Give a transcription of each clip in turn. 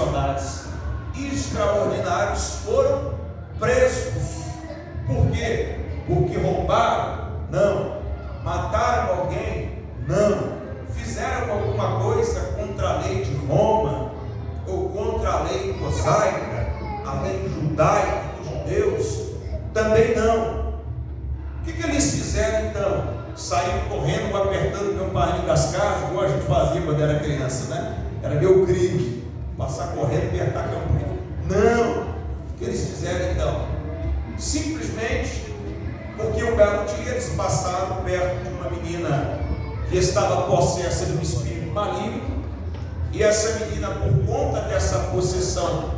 personagens extraordinários foram presos. Por quê? Porque roubaram? Não. Mataram alguém? Não. Fizeram alguma coisa contra a lei de Roma ou contra a lei mosaica, a lei judaica dos judeus? Também não. O que eles fizeram então? Saíram correndo, apertando o campainho das casas, igual a gente fazia quando era criança, né? Era meu crime, passar correndo e apertar a campainha. Não. O que eles fizeram então? Simplesmente porque um belo dia eles passaram perto de uma menina que estava possessa de um espírito maligno, e essa menina, por conta dessa possessão,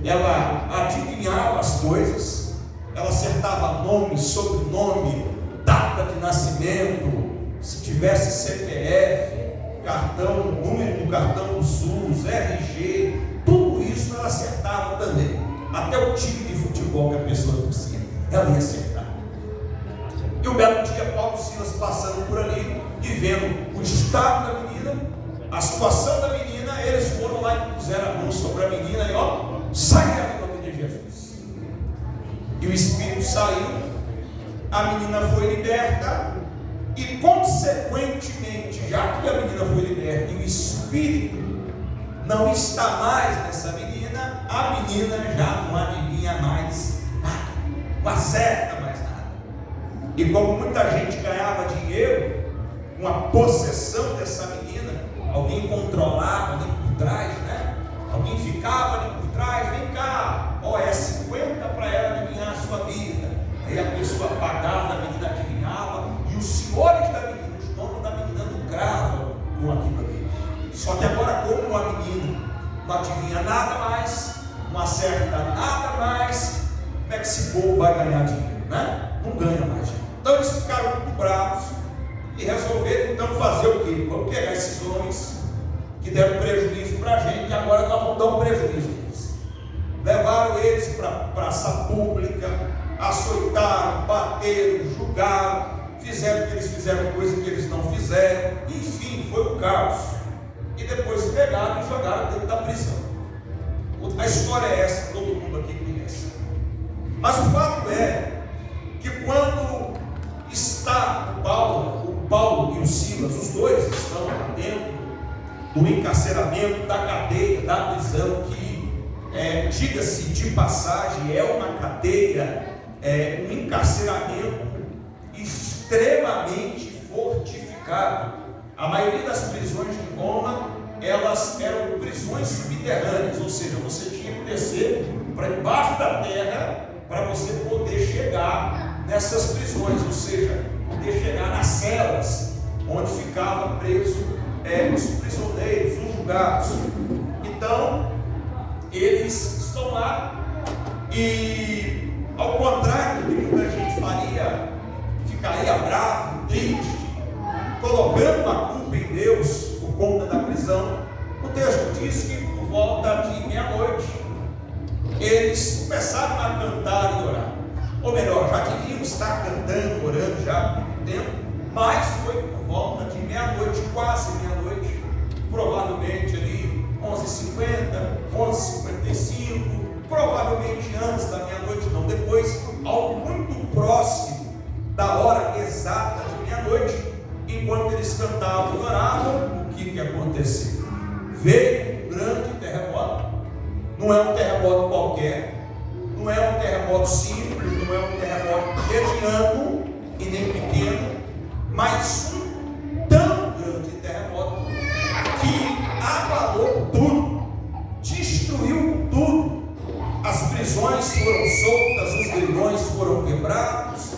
ela adivinhava as coisas, ela acertava nome, sobrenome, data de nascimento, se tivesse CPF, cartão, número do cartão do SUS, RG, tudo isso ela acertava também, até o time de futebol que a pessoa torcia, ela ia acertar. E um belo dia, Paulo e Silas passando por ali e vendo o estado da menina, a situação da menina, eles foram lá e puseram a mão sobre a menina e ó, sai dela em nome de Jesus. E o espírito saiu, a menina foi liberta e, consequentemente, já que a menina foi liberta e o espírito não está mais nessa menina, a menina já não adivinha mais nada, não acerta mais nada. E como muita gente ganhava dinheiro com a possessão dessa menina, alguém controlava ali por trás, né? Alguém ficava ali por trás, vem cá, ó, é 50 para ela adivinhar a sua vida. Aí a pessoa pagava, a menina adivinhava, e os senhores da menina, os donos da menina lucravam com aquilo ali. Só que agora, como a menina não adivinha nada mais, não acerta nada mais, como é que esse povo vai ganhar dinheiro, né? Não ganha mais dinheiro. Então eles ficaram muito bravos e resolveram então fazer o quê? Vamos pegar esses homens que deram prejuízo para a gente e agora nós vamos dar um prejuízo deles. Levaram eles para a praça pública, açoitaram, bateram, julgaram, fizeram que eles fizeram coisa que eles não fizeram, enfim, foi o caos. E depois pegaram e jogaram dentro da prisão. A história é essa, todo mundo aqui conhece. Mas o fato é que quando está o Paulo e o Silas, os dois estão lá dentro do encarceramento, da cadeia, da prisão, que diga-se de passagem, é uma cadeia, um encarceramento extremamente fortificado. A maioria das prisões de Roma, elas eram prisões subterrâneas, ou seja, você tinha que descer para embaixo da terra para você poder chegar nessas prisões, ou seja, poder chegar nas celas onde ficavam presos os prisioneiros, os julgados. Então, eles estão lá e, ao contrário do que muita gente ficaria bravo, triste, colocando a culpa em Deus por conta da prisão, o texto diz que por volta de meia-noite eles começaram a cantar e orar. Ou melhor, já deviam estar cantando, orando já há muito tempo, mas foi por volta de meia-noite, quase meia-noite, provavelmente ali 11h50, 11h55, provavelmente antes da meia-noite, não, depois, algo muito próximo da hora exata de meia-noite, enquanto eles cantavam e oravam, o que aconteceu? Veio um grande terremoto. Não é um terremoto qualquer, não é um terremoto simples, não é um terremoto mediano e nem pequeno, mas um tão grande terremoto que abalou tudo, destruiu tudo. As prisões foram soltas, os grilhões foram quebrados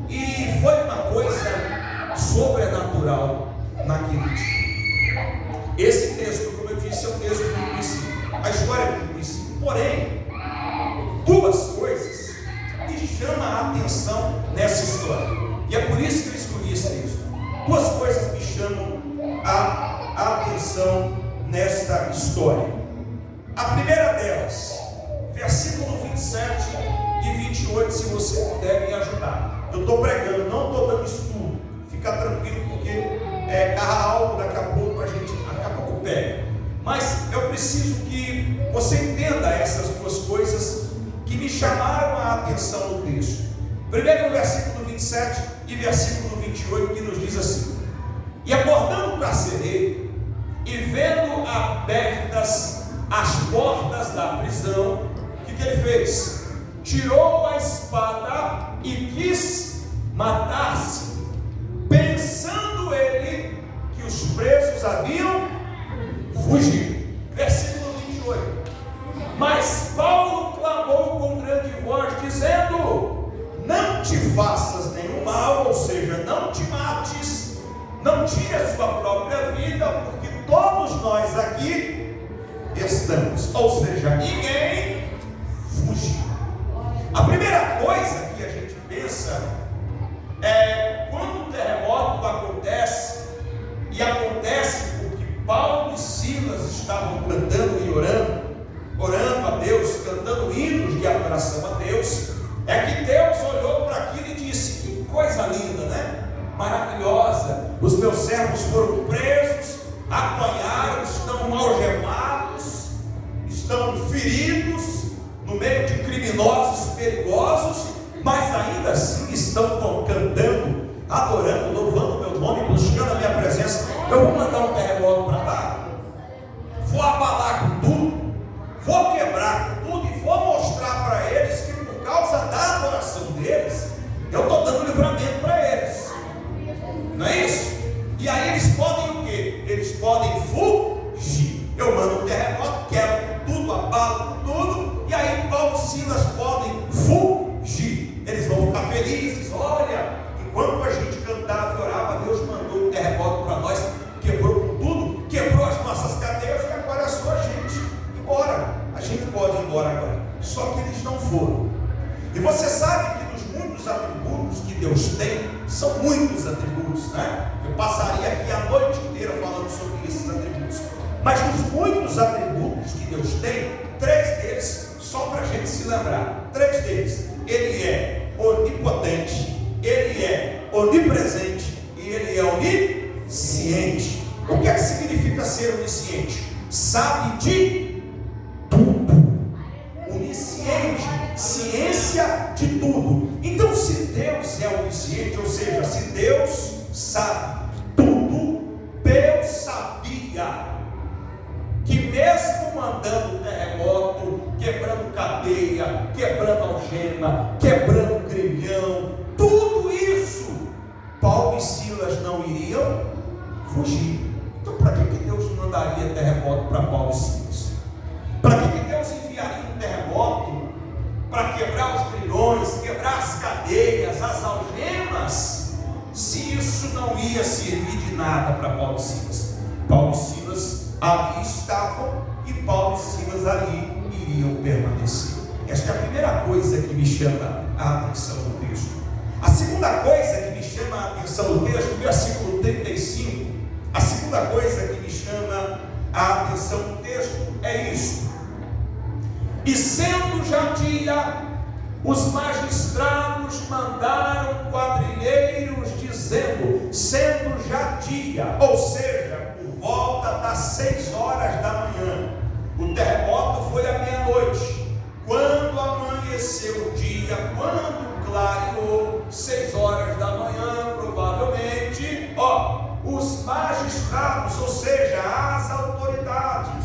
e foi uma coisa sobrenatural naquele dia. Esse texto, como eu disse, é um texto do princípio. A história é do princípio. Porém, duas coisas me chamam a atenção nessa história. E é por isso que eu escolhi esse texto. Duas coisas me chamam a atenção nesta história. A primeira delas, versículo 27 e 28, se você puder me ajudar. Eu estou pregando, não estou dando estudo. Fica tranquilo, porque carra algo daqui a pouco a pouco pega. Mas eu preciso que que você entenda essas duas coisas que me chamaram a atenção no texto. Primeiro, no versículo 27 e versículo 28, que nos diz assim: e acordando o carcereiro, e vendo abertas as portas da prisão, o que ele fez? Tirou a espada e quis matar-se, pensando ele que os presos haviam fugido. Versículo 28. Mas Paulo clamou com grande voz, dizendo: não te faças nenhum mal, ou seja, não te mates, não tire a sua própria vida, porque todos nós aqui estamos, ou seja, ninguém fugiu. A primeira coisa que a gente pensa é quando o terremoto acontece, e acontece porque Paulo e Silas estavam cantando e orando a Deus, cantando hinos de adoração a Deus, é que Deus olhou para aquilo e disse: que coisa linda, né? Maravilhosa. Os meus servos foram presos, apanharam, estão algemados, estão feridos no meio de criminosos perigosos, mas ainda assim estão cantando, adorando, louvando o meu nome, buscando a minha presença. Eu vou mandar um terremoto para lá, vou abalar com tudo, vou quebrar com tudo e vou mostrar para eles que por causa da adoração deles, eu estou dando livramento para eles. Não é isso? E aí eles podem o quê? Eles podem fugir. Eu mando um terremoto, quebro tudo, abalo tudo, e aí Paulo e Silas podem fugir. Eles vão ficar felizes. Olha, enquanto a gente cantava e orava, Deus mandou um terremoto para nós, quebrou com tudo, quebrou as nossas cadeias, e agora é só a gente ir embora. A gente pode ir embora agora. Só que eles não foram. E você sabe que dos muitos atributos que Deus tem, são muitos atributos, né? Eu passaria aqui a noite inteira falando sobre esses atributos. Mas dos muitos atributos que Deus tem, 3 deles, só para a gente se lembrar. 3 deles: Ele é onipotente, Ele é onipresente e Ele é onisciente. O que é que significa ser onisciente? Sabe de tudo. Onisciente, ciência de tudo. Então, se Deus é onisciente, ou seja, se Deus sabe tudo, Deus sabia que mesmo mandando terremoto, quebrando cadeia, quebrando algema, quebrando grilhão, tudo isso, Paulo e Silas não iriam fugir. Então, para que Deus mandaria terremoto para Paulo e Silas? Para que Deus enviaria um terremoto para quebrar os grilhões, quebrar as cadeias, as algemas, se isso não ia servir de nada para Paulo e Silas? Paulo e Silas ali estavam e Paulo e Silas ali iriam permanecer. Esta é a primeira coisa que me chama a atenção no texto. A segunda coisa que me chama a atenção no texto, versículo 35, a segunda coisa que me chama a atenção no texto é isso: e sendo já dia, os magistrados mandaram quadrilheiros dizendo, sendo já dia, ou seja, por volta das 6 horas da manhã, o terremoto foi à meia-noite, quando amanheceu o dia, quando clareou, 6 horas da manhã, provavelmente, os magistrados, ou seja, as autoridades,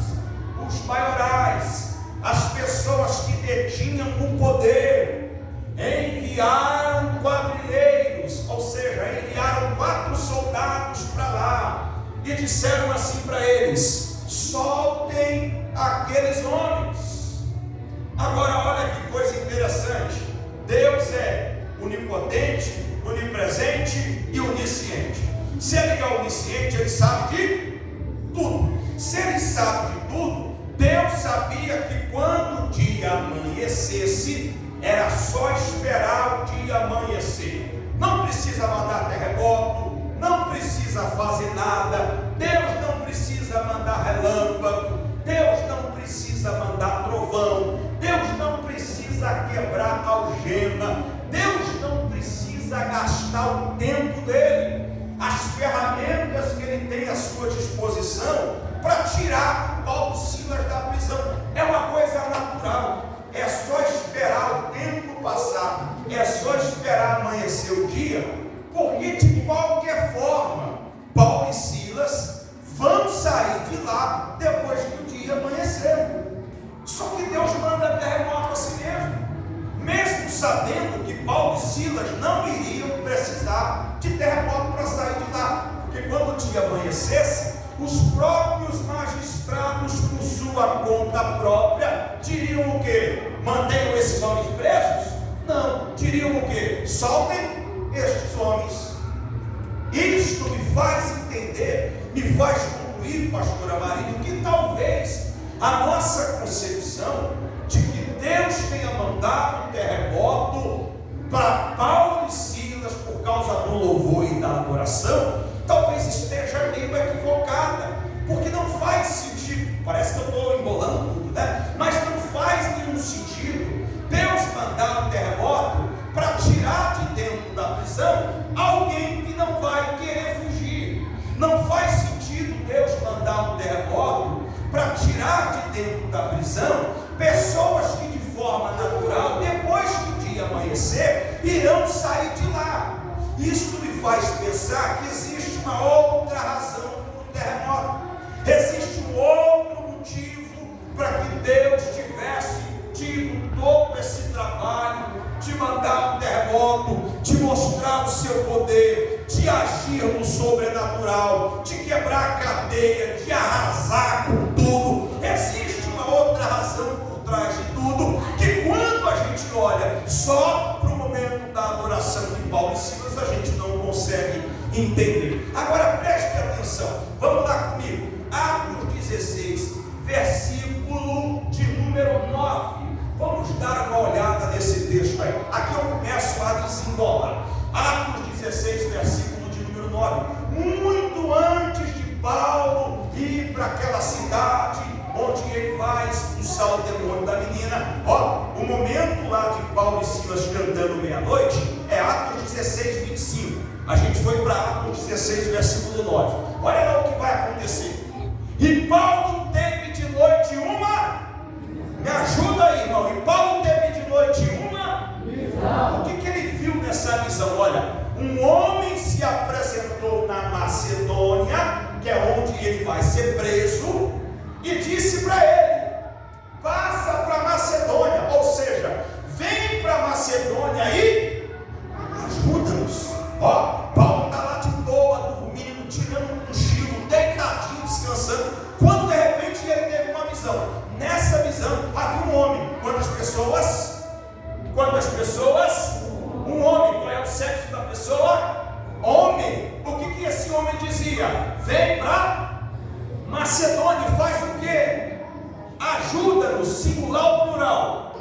os maiorais, as pessoas que detinham o poder, enviaram quadrilheiros, ou seja, enviaram 4 soldados para lá, e disseram assim para eles: soltem aqueles homens. Agora olha que coisa interessante, Deus é onipotente, onipresente e onisciente. Se Ele é onisciente, Ele sabe de tudo. Se Ele sabe de tudo, Deus sabia que quando o dia amanhecesse, era só esperar o dia amanhecer. Não precisa mandar terremoto, não precisa fazer nada. Deus não precisa mandar relâmpago, Deus não precisa mandar trovão, Deus não precisa quebrar algema, Deus não precisa gastar o tempo dele, as ferramentas que ele tem à sua disposição para tirar Paulo e Silas da prisão. É dia amanhecesse, os próprios magistrados, por sua conta própria, diriam o quê? Mantenham esses homens presos? Não, diriam o quê? Soltem estes homens. Isto me faz entender, me faz concluir, pastora Marília, que talvez a nossa concepção de que Deus tenha mandado um terremoto para Paulo e Silas por causa do louvor e da adoração, talvez esteja meio equivocada, porque não faz sentido. Parece que eu estou embolando tudo, né? Mas não faz nenhum sentido Deus mandar um terremoto para tirar de dentro da prisão alguém que não vai querer fugir. Não faz sentido Deus mandar um terremoto para tirar de dentro da prisão pessoas que de forma natural, depois que o dia amanhecer, irão sair de lá. Isso me faz pensar que existe uma outra razão para o terremoto. Existe um outro motivo para que Deus tivesse tido todo esse trabalho de mandar um terremoto, de mostrar o seu poder, de agir no sobrenatural, de quebrar a cadeia, de arrasar com tudo. Existe uma outra razão por trás de tudo, que quando a gente olha só para o momento da adoração de Paulo e Silas, a gente não consegue entender. Agora preste atenção, vamos lá comigo, Atos 16, versículo de número 9. Vamos dar uma olhada nesse texto aí. Aqui eu começo a desembolar. Atos 16, versículo de número 9. Muito antes de Paulo ir para aquela cidade onde ele vai expulsar o demônio da menina. Ó, o momento lá de Paulo e Silas cantando meia-noite é Atos 16, 25. A gente foi para Atos 16, versículo 9. Olha lá o que vai acontecer. E Paulo teve de noite uma... Me ajuda aí, irmão. E Paulo teve de noite uma visão. O que ele viu nessa visão? Olha, um homem se apresentou na Macedônia, que é onde ele vai ser preso, e disse para ele: passa para Macedônia, ou seja, vem para Macedônia e ajuda-nos. Ó, Paulo está lá de boa, dormindo, tirando um cochilo, deitadinho, descansando, quando de repente ele teve uma visão. Nessa visão havia um homem. Quantas pessoas? Quantas pessoas? Um homem. Qual é o sexo da pessoa? Homem. O que esse homem dizia? Vem para Macedônia. Faz o quê? Ajuda-nos. Singular ou plural?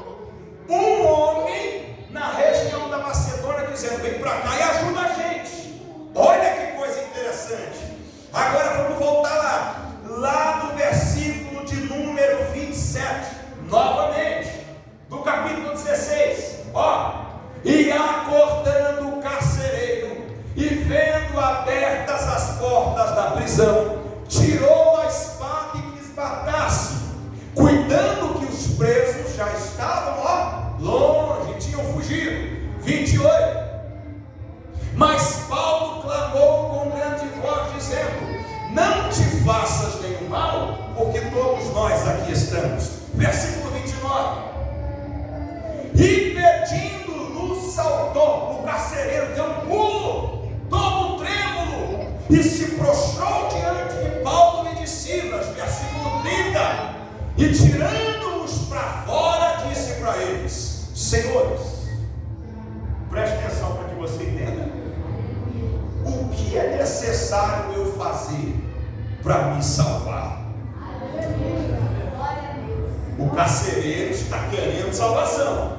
Um homem na região da Macedônia dizendo: vem para cá e ajuda a gente. Olha que coisa interessante. Agora vamos voltar lá. Lá no versículo de número 27, novamente, do capítulo 16, ó, e acordando o carcereiro, e vendo abertas as portas da prisão, tirou a espada e quis matar-se, cuidando que os presos já estavam, ó, longe, tinham fugido. 28, mas Paulo clamou com grande voz, dizendo: não te faças nenhum mal, porque todos nós aqui estamos. Versículo 29. E pedindo-nos saltou. O carcereiro deu um pulo, todo trêmulo, e se prostrou diante de Paulo e de Silas. Versículo 30. E tirando-os para fora, disse para eles: senhores, preste atenção para que você entenda. O que é necessário eu fazer para me salvar? O carcereiro está querendo salvação.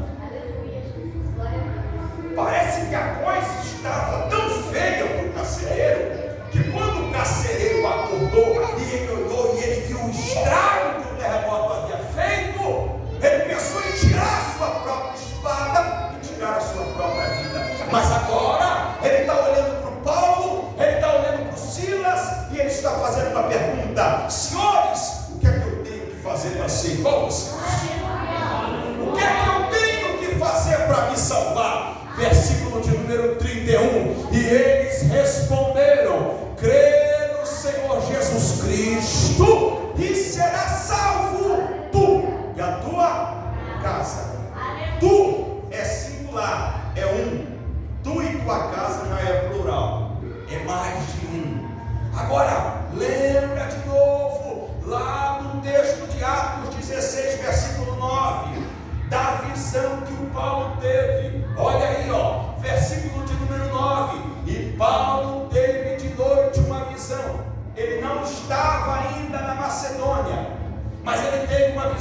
Parece que a coisa estava tão feia para o carcereiro, que quando o carcereiro acordou e ele olhou e ele viu o estrago que o terremoto havia feito, ele pensou em tirar a sua própria espada e tirar a sua própria vida. Mas agora ele está olhando para o Paulo, ele está olhando para o Silas, e ele está fazendo uma pergunta: senhores, o que é que eu tenho que fazer para ser igual a vocês? O que é que eu tenho que fazer para me salvar? Versículo de número 31. E eles responderam: crê no Senhor Jesus Cristo e será salvo tu e a tua casa. Tu é singular, é um. Tu e tua casa não é plural, é mais de um. Agora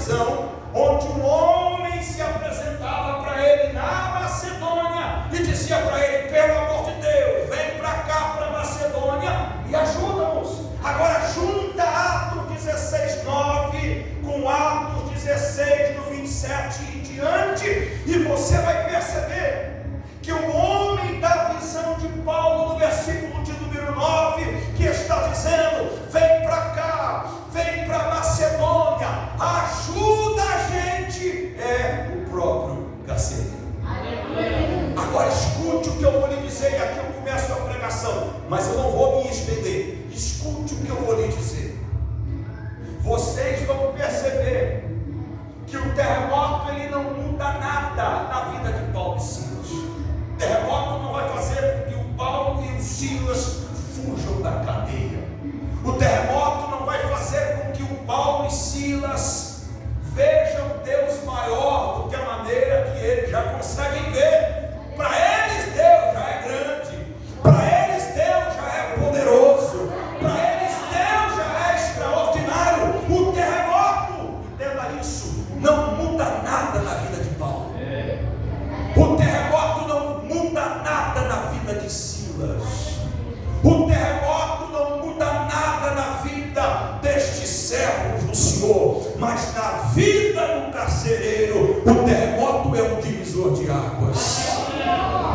visão onde um homem se apresentava para ele na Macedônia e dizia para ele: pelo amor de Deus, vem para cá, para Macedônia, e ajuda-nos. Agora junta Atos 16:9 com Atos 16 do 27 em diante, e você vai perceber que o homem da visão de Paulo, no versículo de número 9, que está dizendo: vem para cá, vem para Macedônia, ajuda a gente, é o próprio carcereiro. Agora escute o que eu vou lhe dizer, e aqui eu começo a pregação, mas eu não vou me estender. Escute o que eu vou lhe dizer. Vocês vão perceber que o terremoto ele não muda nada na vida de Paulo e Silas. O terremoto não vai fazer com que o Paulo e o Silas fujam da cadeia. O terremoto não vai fazer com que o Paulo e Silas vejam Deus maior do que a maneira que eles já conseguem ver. Para eles Deus já é grande, para eles Deus já é poderoso, para eles Deus já é extraordinário. O terremoto, entenda isso, não muda nada na vida de Paulo. O terremoto não muda nada na vida de Silas. O terremoto não muda nada na vida destes servos do Senhor, mas na vida do carcereiro, o terremoto é um divisor de águas.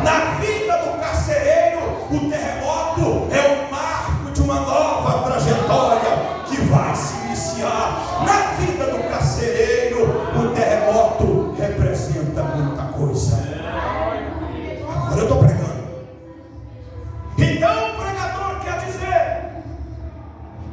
Na vida do carcereiro, o terremoto é o marco de uma nova trajetória que vai se iniciar. Na vida do carcereiro, o terremoto representa muita coisa. Agora eu estou pregando. Então o pregador quer dizer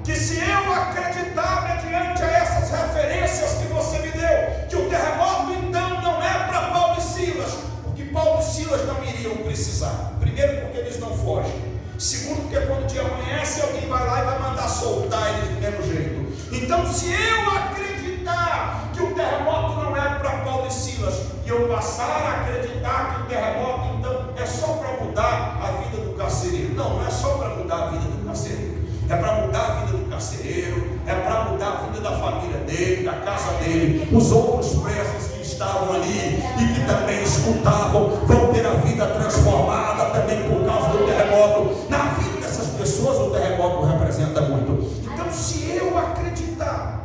que se eu acreditar mediante a essas referências que você me deu, que o terremoto então não é para Paulo e Silas, porque Paulo e Silas não iriam precisar. Primeiro, porque eles não fogem. Segundo, porque quando o dia amanhece, alguém vai lá e vai mandar soltar eles do mesmo jeito. Então, se eu acreditar que o terremoto não é para Paulo e Silas, e eu passar a acreditar que o terremoto então é só para mudar a vida do carcereiro. Não, não é só para mudar a vida do carcereiro. É para mudar a vida do carcereiro, é para mudar a vida da família dele, da casa dele. Os outros presos que estavam ali e que também escutavam vão ter a vida transformada também por causa do terremoto. Na vida dessas pessoas o terremoto representa muito. Então, se eu acreditar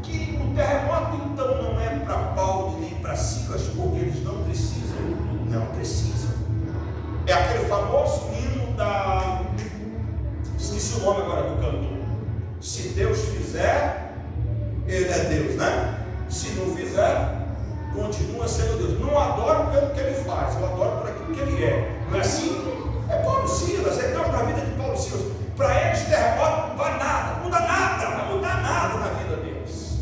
que o terremoto então não é para Paulo nem para Silas, porque eles não precisam. É aquele famoso hino da... esqueci o nome agora do cantor. Se Deus fizer, Ele é Deus, né? Se não fizer, continua sendo Deus. Não adoro pelo que Ele faz, eu adoro por aquilo que Ele é. Não é assim? É Paulo e Silas, é Deus na vida de Paulo e Silas. Para eles terremoto não vai nada, muda nada, não vai mudar nada na vida deles.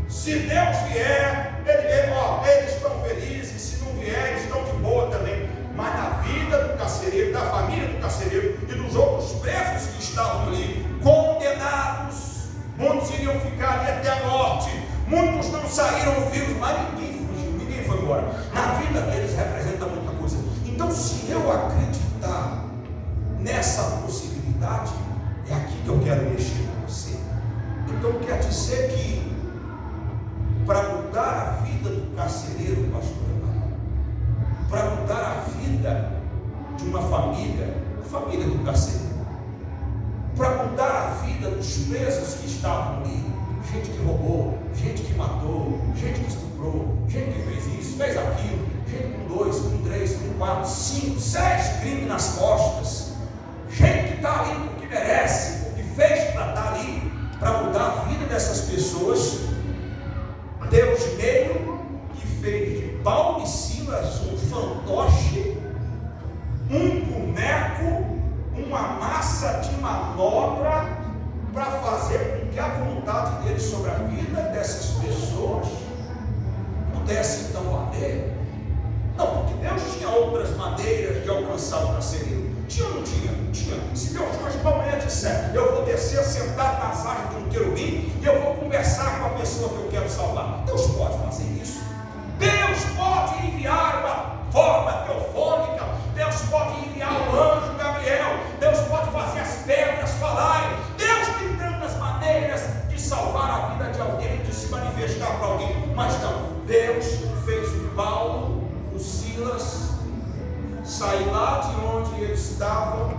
Se Deus vier, eles estão felizes. Se não vier, eles estão de boa também. Mas na vida do carcereiro, da família do carcereiro e dos outros presos que estavam ali, condenados, muitos iriam ficar ali até a morte, muitos não saíram vivos, mas ninguém fugiu, ninguém foi embora. Na vida deles representa muita coisa. Então, se eu acreditar nessa possibilidade, é aqui que eu quero mexer com você. Então, quer dizer que para mudar a vida do carcereiro, pastor, para mudar a vida de uma família, a família do carcereiro, para mudar a vida dos presos que estavam ali, gente que roubou, gente que matou, gente que estuprou, gente que fez isso, fez aquilo, gente com 2, com 3, com 4, 5, 6 crimes nas costas, gente que está ali porque merece, porque fez para estar ali, para mudar a vida dessas pessoas. Deus meio que fez de Paulo e Silas um fantoche, um boneco, uma massa de manobra para fazer com que a vontade dele sobre a vida dessas pessoas pudesse então valer. Não, porque Deus tinha outras maneiras de alcançar o carcereiro. Tinha ou não tinha? Tinha. Se Deus hoje de manhã disser, eu vou descer sentado nas asas de um querubim e eu vou conversar com a pessoa que eu quero salvar, Deus pode fazer isso. Deus pode enviar uma forma teofônica, Deus pode enviar o anjo Gabriel, Deus pode fazer as pedras falarem. Deus tem tantas maneiras de salvar a vida de alguém, de manifestar para alguém. Mas não, Deus fez o Paulo, o Silas, sair lá de onde eles estavam.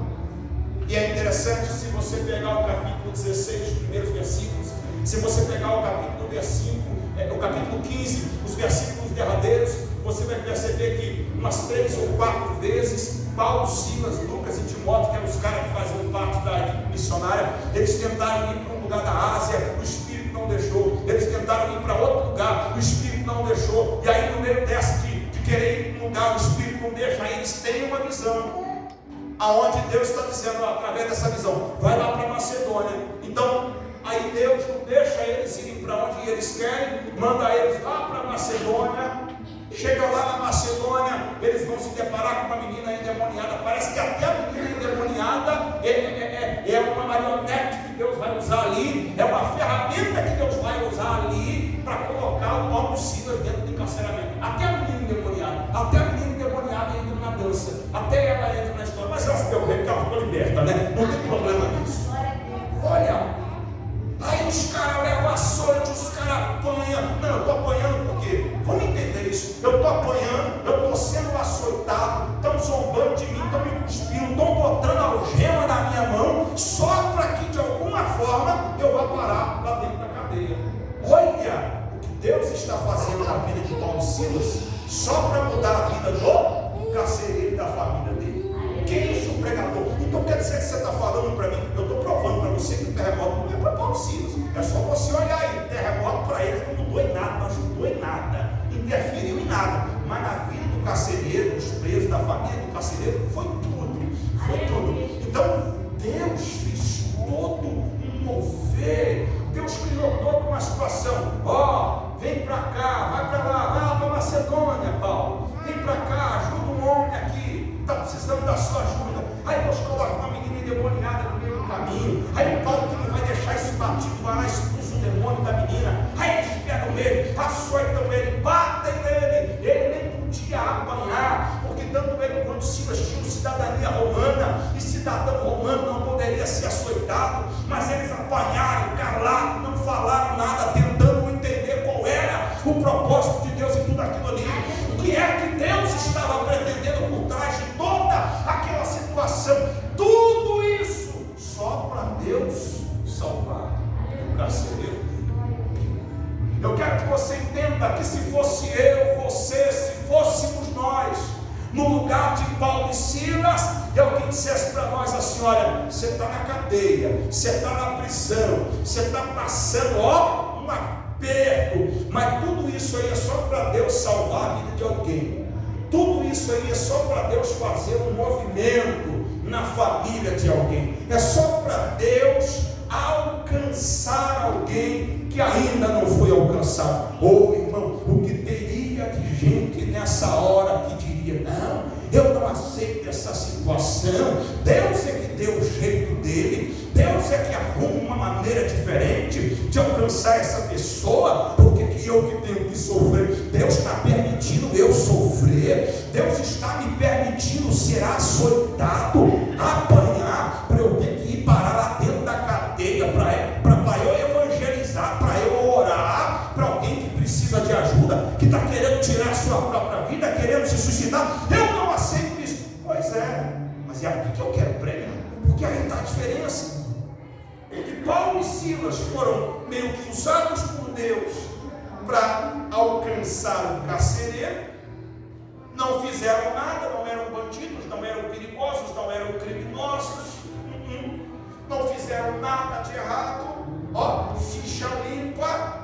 E é interessante, se você pegar o capítulo 16, os primeiros versículos, se você pegar o capítulo 15, os versículos derradeiros, você vai perceber que umas 3 ou 4 vezes, Paulo, Silas, Lucas e Timóteo, que eram os caras que faziam parte da equipe missionária, eles tentaram ir para um lugar da Ásia, o Espírito não deixou. Eles tentaram ir para outro lugar, o Espírito não deixou. E aí, no meio dessa de querer ir para um lugar, o Espírito não deixa. Aí eles têm uma visão, aonde Deus está dizendo, através dessa visão, vai lá para Macedônia. Então, aí Deus não deixa eles irem para onde eles querem, manda eles lá para Macedônia. Chega lá na Macedônia, eles vão se deparar com uma menina endemoniada. Parece que até a menina endemoniada é uma marionete que Deus vai usar ali, é uma ferramenta que Deus vai usar ali para colocar o Paulo Silas dentro do encarceramento. Até a menina endemoniada entra na dança, até ela entra na história. Mas ela se deu bem porque ela ficou liberta, né? Não tem problema nisso. Olha, aí os caras levam açoite, os caras apanham. Não, eu estou apanhando por quê? Vamos entender isso. Eu estou apanhando, eu estou sendo açoitado, estão zombando de mim, estão me cuspindo, estão botando a algema na minha mão, só para que de alguma forma eu vá parar lá dentro da cadeia. Olha o que Deus está fazendo na vida de Paulo e Silas, só para mudar a vida do carcereiro e da família dele. Que isso, pregador? Então quer dizer que você está falando para mim? Eu estou provando para você que o terremoto não é para Paulo Silas. É só você olhar aí. O terremoto para eles não mudou em nada, não ajudou em nada, interferiu em nada. Mas na vida do carcereiro, dos presos, da família do carcereiro, foi tudo. Foi tudo. Então Deus fez todo um mover. Deus criou toda uma situação. Vem para cá, vai para lá para Macedônia, Paulo. Vem para cá, ajuda um homem aqui, está precisando da sua ajuda. Aí Deus coloca uma menina endemoniada no meio do caminho. Aí o Paulo, que não vai deixar isso batido, vai lá e expulsa o demônio da menina. Aí eles pegam ele, açoitam ele, batem nele. Ele nem podia apanhar, porque tanto ele quanto Silas tinham cidadania romana, e cidadão romano não poderia ser açoitado. Mas eles apanharam, calaram, não falaram nada, tentando entender qual era o propósito de Deus em tudo aquilo ali. O que é que Deus estava pretendendo por trás de toda aquela situação? Tudo isso só para Deus salvar o carcereiro. Eu quero que você entenda que se fosse eu, você, se fôssemos nós no lugar de Paulo e Silas, e alguém dissesse para nós assim: olha, você está na cadeia, você está na prisão, você está passando um aperto, mas tudo isso aí é só para Deus salvar a vida de alguém. Tudo isso aí é só para Deus fazer um movimento na família de alguém. É só para Deus alcançar alguém que ainda não foi alcançado. Irmão, o que teria de gente nessa hora que diria: não, eu não aceito essa situação. Deus é que deu o jeito dele, Deus é que arruma uma maneira diferente de alcançar essa pessoa. Porque que eu que tenho que sofrer? Deus está permitindo eu sofrer, Deus está me permitindo ser açoitado, apanhar, para eu ter que ir parar lá dentro da cadeia, para eu evangelizar, para eu orar para alguém que precisa de ajuda, que está querendo tirar a sua própria vida, querendo se suicidar. Eu não aceito isso. Pois é, mas é aqui que eu quero pregar, porque aí está a diferença. Porque Paulo e Silas foram meio que usados por Deus para alcançar o carcereiro. Não fizeram nada, não eram bandidos, não eram perigosos, não eram criminosos, não fizeram nada de errado, ficha limpa,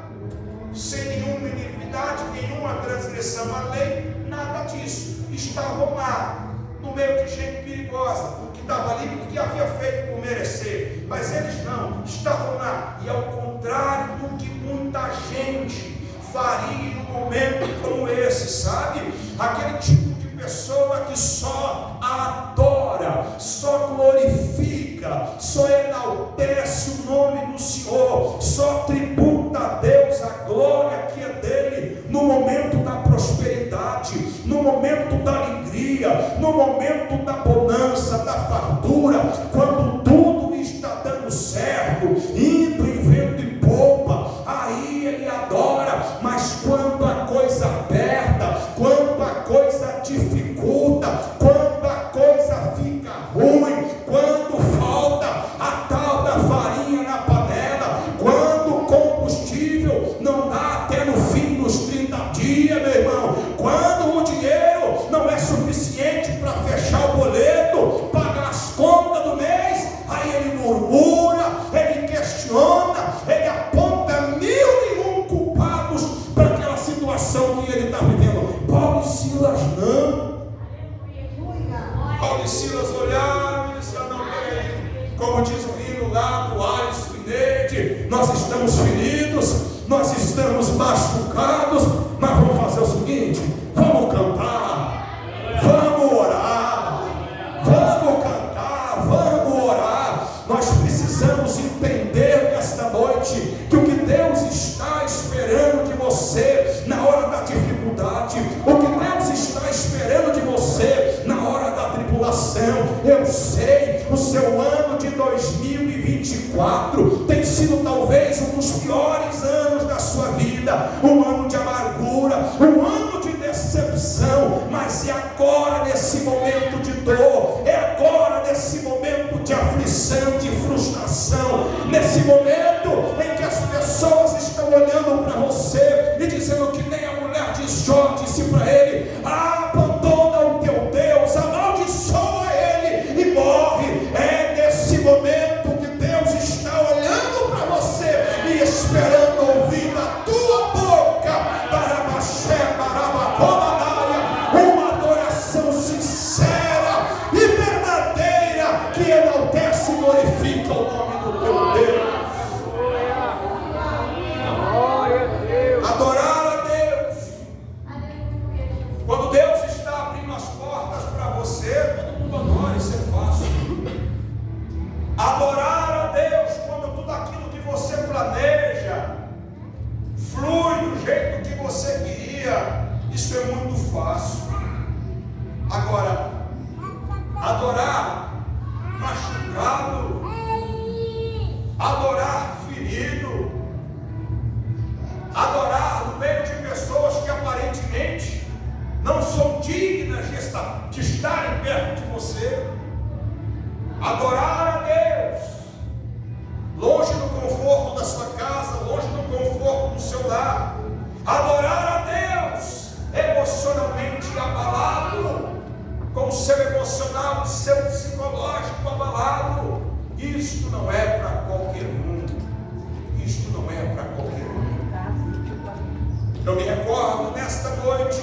sem nenhuma iniquidade, nenhuma transgressão à lei, nada disso. Estavam lá, no meio de gente perigosa, que estava ali porque havia feito por merecer, mas eles não, estavam lá. E ao contrário do que muita gente faria em um momento como esse, sabe? Aquele tipo de pessoa que só adora, só glorifica, só enaltece o nome do Senhor, só tributa a Deus a glória que é dele no momento da prosperidade, no momento da alegria, no momento da bonança, da fartura, quando tudo está dando certo, indo em vento e popa. Aí ele adora, Mas quando a coisa aperta, quando a coisa dificulta, quando a coisa fica ruim, quando falta a tal da farinha na panela, quando o combustível não dá até no fim dos 30 dias, meu irmão, quando o dinheiro não é suficiente para fechar o boleto, pagar as contas do mês, aí ele murmura, ele questiona, ele aponta 1001 culpados para aquela situação que ele está vivendo. Paulo e Silas não. Paulo e Silas olharam e disseram: não, peraí, como diz o hino lá do Alisson e Neide, nós estamos feridos, nós estamos machucados, mas vamos fazer o seguinte: vamos cantar, vamos orar, vamos cantar, vamos orar. Nós precisamos entender nesta noite que o que Deus está esperando de você na hora da dificuldade, o que Deus está esperando de você na hora da tribulação. Eu sei, o seu ano de 2024 tem sido talvez um dos piores anos da sua vida, um ano de amargura, um ano de decepção, mas é agora, nesse momento de dor, é agora, nesse momento de aflição, de frustração, nesse momento em que as pessoas estão olhando para você e dizendo que nem a mulher de Jó disse para ele: abandona o teu Deus, amaldiçoa ele e morre. É nesse momento que Deus está olhando para você e esperando ouvir da tua boca uma adoração sincera e verdadeira que enaltece e glorifica o nome do teu Deus. Adorar a Deus. Quando Deus está abrindo as portas para você, todo mundo adora, isso é fácil. Adorar a Deus quando tudo aquilo que você planeja flui do jeito que você queria, isso é muito fácil. Agora, adorar machucado, adorar ferido, adorar no meio de pessoas que aparentemente não são dignas de estarem perto de você, adorar a Deus longe do conforto da sua casa, longe do conforto do seu lar, adorar a Deus emocionalmente abalado, com o seu emocional, o seu psicológico abalado. Isto não é para qualquer um, isto não é para qualquer um. Eu me recordo nesta noite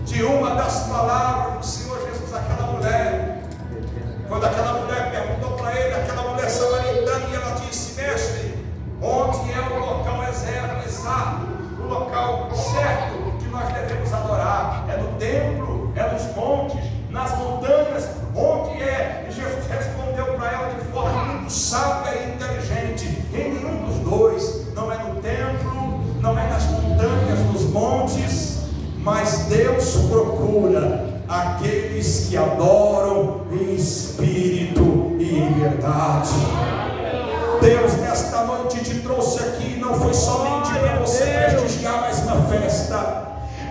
de uma das palavras do Senhor Jesus àquela mulher, quando aquela mulher perguntou para ele, aquela mulher samaritana, e ela disse: mestre, onde é o local exato, o local certo que nós devemos adorar? É no templo, é nos montes, nas montanhas, onde é? E Jesus respondeu para ela de forma muito sábia e inteligente: em nenhum dos dois, não é no templo, não é nas montanhas, nos montes, mas Deus procura aqueles que adoram em espírito e em verdade. Deus nesta noite te trouxe aqui, não foi somente para você prestigiar mais uma festa.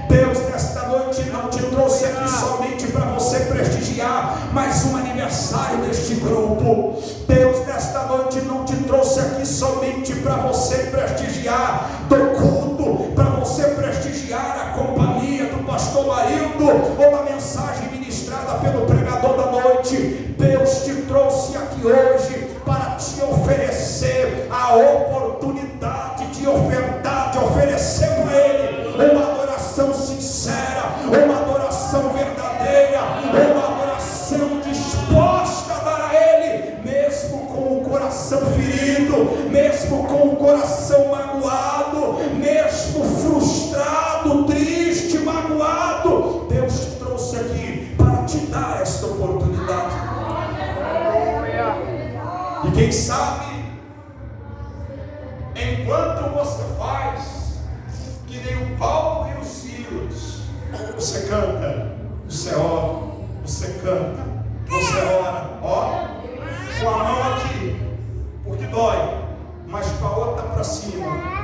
Deus nesta noite não te trouxe aqui somente para você prestigiar mais um aniversário deste grupo. Deus nesta noite não te trouxe aqui somente para você prestigiar do culto, para você prestigiar a companhia do pastor Marildo ou da mensagem ministrada pelo pregador da noite. Deus te trouxe aqui hoje para te oferecer a oportunidade de ofertar, de oferecer para Ele uma adoração sincera, uma adoração verdadeira, uma adoração disposta a dar a Ele, mesmo com o coração ferido, mesmo com o coração magoado, mesmo frustrado, triste, magoado. Deus te trouxe aqui para te dar esta oportunidade. E quem sabe, enquanto você faz que nem o Paulo e o Silas, você canta, você ora, você canta, você ora, ó, com a mão aqui, porque dói, mas com a outra para cima.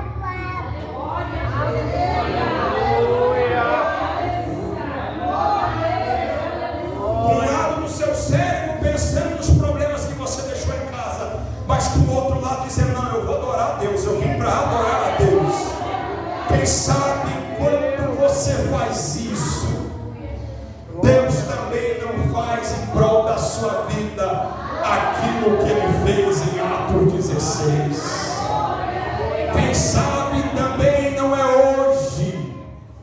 Quem sabe quando você faz isso, Deus também não faz em prol da sua vida aquilo que Ele fez em Atos 16. Quem sabe também não é hoje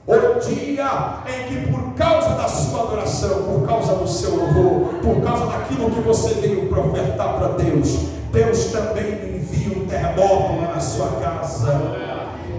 o dia em que, por causa da sua adoração, por causa do seu louvor, por causa daquilo que você veio profetar para Deus, Deus também envia um terremoto lá na sua casa.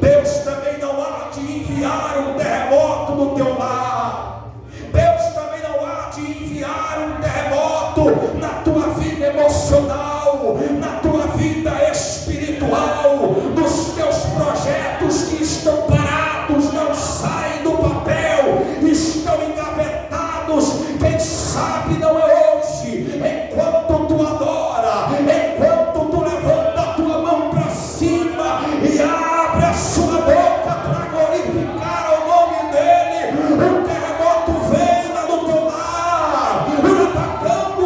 Deus também não há de enviar um terremoto no teu lar. Deus também não há de enviar um terremoto na tua vida emocional, na tua vida espiritual, nos teus projetos que estão parados, não saem do papel, estão engavetados. Quem sabe não é hoje, enquanto tu adora, enquanto tu levanta a tua mão para cima e abre a sua boca para glorificar o nome dele, o terremoto vem lá no teu lar, atacando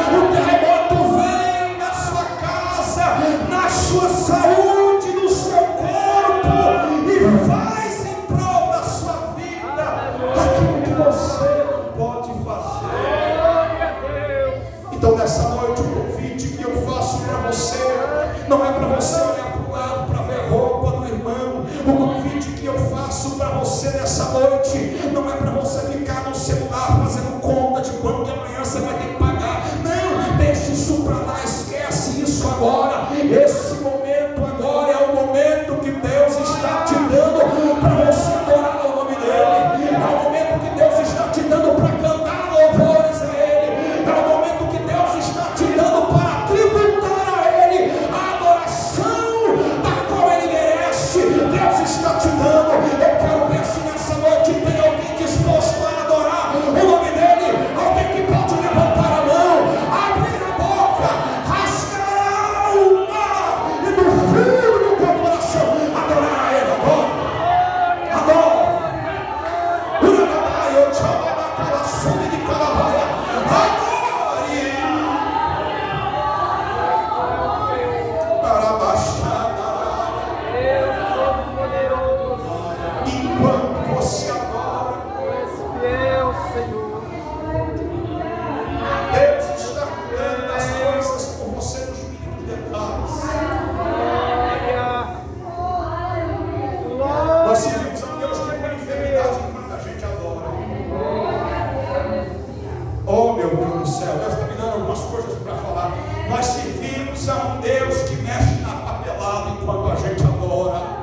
o terremoto vem na sua casa, na sua saúde, no seu corpo, e faz em prol da sua vida aquilo que você não pode fazer. Então nessa noite o convite que eu faço para você não é para você olhar para o lado para ver a roupa do irmão. O convite que eu faço para você nessa noite não é para você ficar no celular fazendo conta de quanto que amanhã você vai ter que pagar. Não, deixe isso para lá, esquece isso agora. Esse momento agora é o momento que Deus está te dando para você adorar o nome dele. É o momento que Deus está te dando para cantar louvores a ele. É o momento que Deus está te dando para tributar a ele a adoração da qual ele merece. Deus está te dando. Eu quero ver se nessa noite tem alguém disposto a adorar o nome dele. Alguém que pode levantar a mão, abrir a boca, rasgar a alma e do fundo do teu coração adorar a ele. Adora. Urabai, eu chamo a calaçume de calabaia. Adore. Para baixar. Enquanto você adora, Deus está cuidando das coisas por você nos mínimos detalhes. Nós servimos a Deus que põe enfermidade enquanto a gente adora. Oh meu Deus do céu, Deus está me dando algumas coisas para falar. Nós servimos a um Deus que mexe na papelada enquanto a gente adora.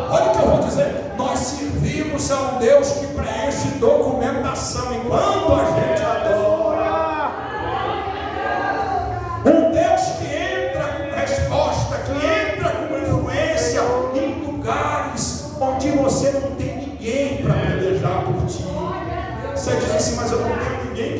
Olha o que eu vou dizer. Nós servimos a um Deus que preenche documentação enquanto a gente adora. Um Deus que entra com resposta, que entra com influência em lugares onde você não tem ninguém para pelejar por ti. Você diz assim, mas eu não tenho